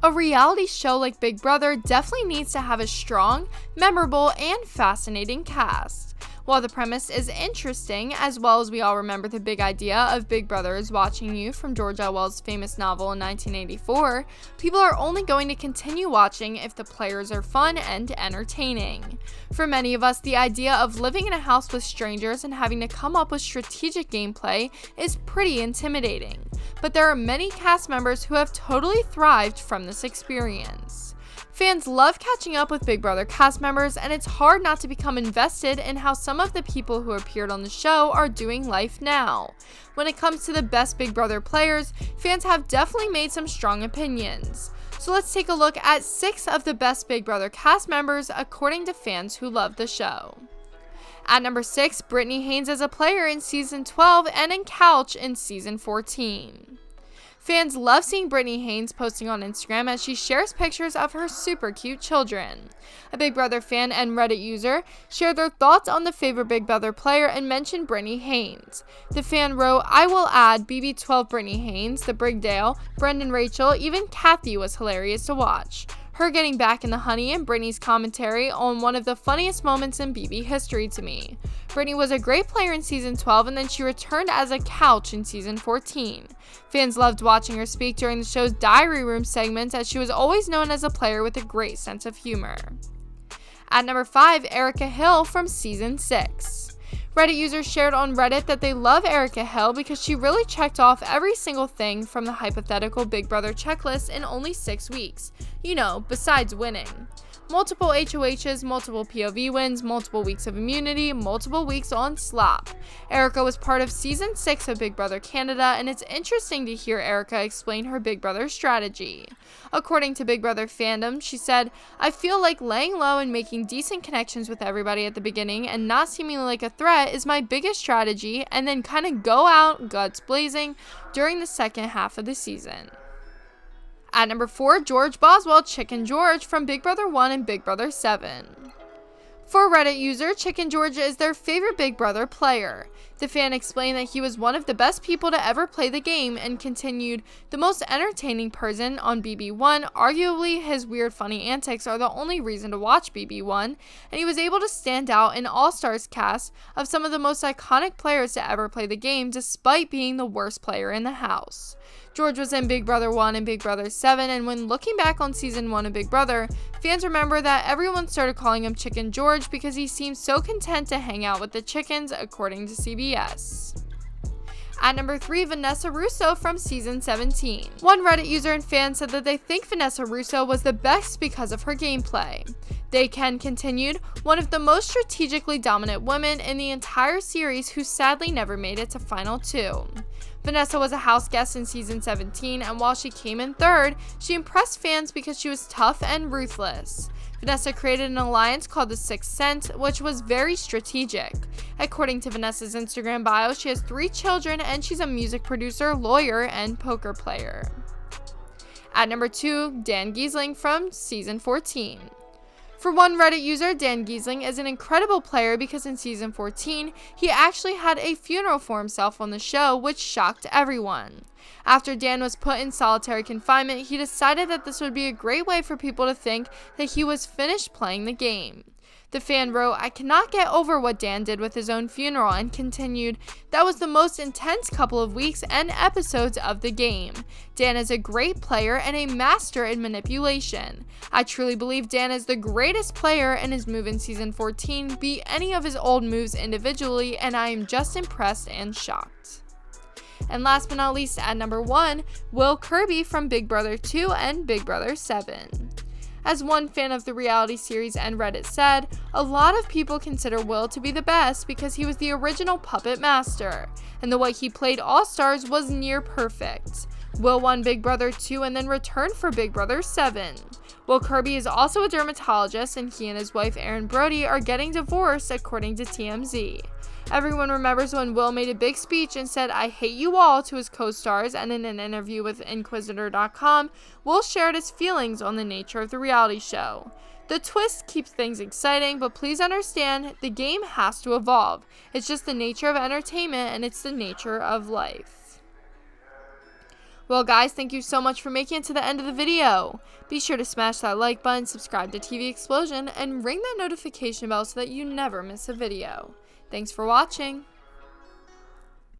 A reality show like Big Brother definitely needs to have a strong, memorable, and fascinating cast. While the premise is interesting, as well as we all remember the big idea of Big Brother is watching you from George Orwell's famous novel in 1984, people are only going to continue watching if the players are fun and entertaining. For many of us, the idea of living in a house with strangers and having to come up with strategic gameplay is pretty intimidating, but there are many cast members who have totally thrived from this experience. Fans love catching up with Big Brother cast members, and it's hard not to become invested in how some of the people who appeared on the show are doing life now. When it comes to the best Big Brother players, fans have definitely made some strong opinions. So let's take a look at 6 of the best Big Brother cast members according to fans who love the show. At number 6, Britney Haynes as a player in Season 12 and in Couch in Season 14. Fans love seeing Britney Haynes posting on Instagram as she shares pictures of her super cute children. A Big Brother fan and Reddit user shared their thoughts on the favorite Big Brother player and mentioned Britney Haynes. The fan wrote, "I will add BB12 Britney Haynes, the Brigdale, Brendan Rachel, even Kathy was hilarious to watch. Her getting back in the honey and Britney's commentary on one of the funniest moments in BB history to me. Britney was a great player in Season 12 and then she returned as a Couch in Season 14. Fans loved watching her speak during the show's Diary Room segments as she was always known as a player with a great sense of humor." At number 5, Erica Hill from Season 6. Reddit users shared on Reddit that they love Erica Hill because she really checked off every single thing from the hypothetical Big Brother checklist in only 6 weeks. Besides winning. Multiple HOHs, multiple POV wins, multiple weeks of immunity, multiple weeks on slop. Erica was part of Season 6 of Big Brother Canada, and it's interesting to hear Erica explain her Big Brother strategy. According to Big Brother fandom, she said, "I feel like laying low and making decent connections with everybody at the beginning and not seeming like a threat is my biggest strategy, and then kind of go out guts blazing during the second half of the season." At number 4, George Boswell, Chicken George from Big Brother 1 and Big Brother 7. For Reddit user, Chicken George is their favorite Big Brother player. The fan explained that he was one of the best people to ever play the game and continued, "The most entertaining person on BB1, arguably his weird funny antics are the only reason to watch BB1, and he was able to stand out in All-Stars cast of some of the most iconic players to ever play the game despite being the worst player in the house." George was in Big Brother 1 and Big Brother 7, and when looking back on Season 1 of Big Brother, fans remember that everyone started calling him Chicken George because he seemed so content to hang out with the chickens, according to CBS. At number 3, Vanessa Russo from Season 17. One Reddit user and fan said that they think Vanessa Russo was the best because of her gameplay. They Ken continued, "One of the most strategically dominant women in the entire series who sadly never made it to Final 2. Vanessa was a house guest in Season 17, and while she came in third, she impressed fans because she was tough and ruthless. Vanessa created an alliance called the Sixth Sense, which was very strategic. According to Vanessa's Instagram bio, she has 3 children and she's a music producer, lawyer, and poker player." At number 2, Dan Gheesling from Season 14. For one Reddit user, Dan Gheesling is an incredible player because in Season 14, he actually had a funeral for himself on the show, which shocked everyone. After Dan was put in solitary confinement, he decided that this would be a great way for people to think that he was finished playing the game. The fan wrote, "I cannot get over what Dan did with his own funeral," and continued, "That was the most intense couple of weeks and episodes of the game. Dan is a great player and a master in manipulation. I truly believe Dan is the greatest player, and his move in Season 14 beat any of his old moves individually, and I am just impressed and shocked." And last but not least, at number 1, Will Kirby from Big Brother 2 and Big Brother 7. As one fan of the reality series and Reddit said, "A lot of people consider Will to be the best because he was the original puppet master, and the way he played All-Stars was near perfect. Will won Big Brother 2 and then returned for Big Brother 7. Will Kirby is also a dermatologist, and he and his wife Erin Brody are getting divorced, according to TMZ. Everyone remembers when Will made a big speech and said, 'I hate you all' to his co-stars, and in an interview with Inquisitor.com, Will shared his feelings on the nature of the reality show. 'The twist keeps things exciting, but please understand, the game has to evolve. It's just the nature of entertainment, and it's the nature of life.'" Well guys, thank you so much for making it to the end of the video. Be sure to smash that like button, subscribe to TV Explosion, and ring that notification bell so that you never miss a video. Thanks for watching.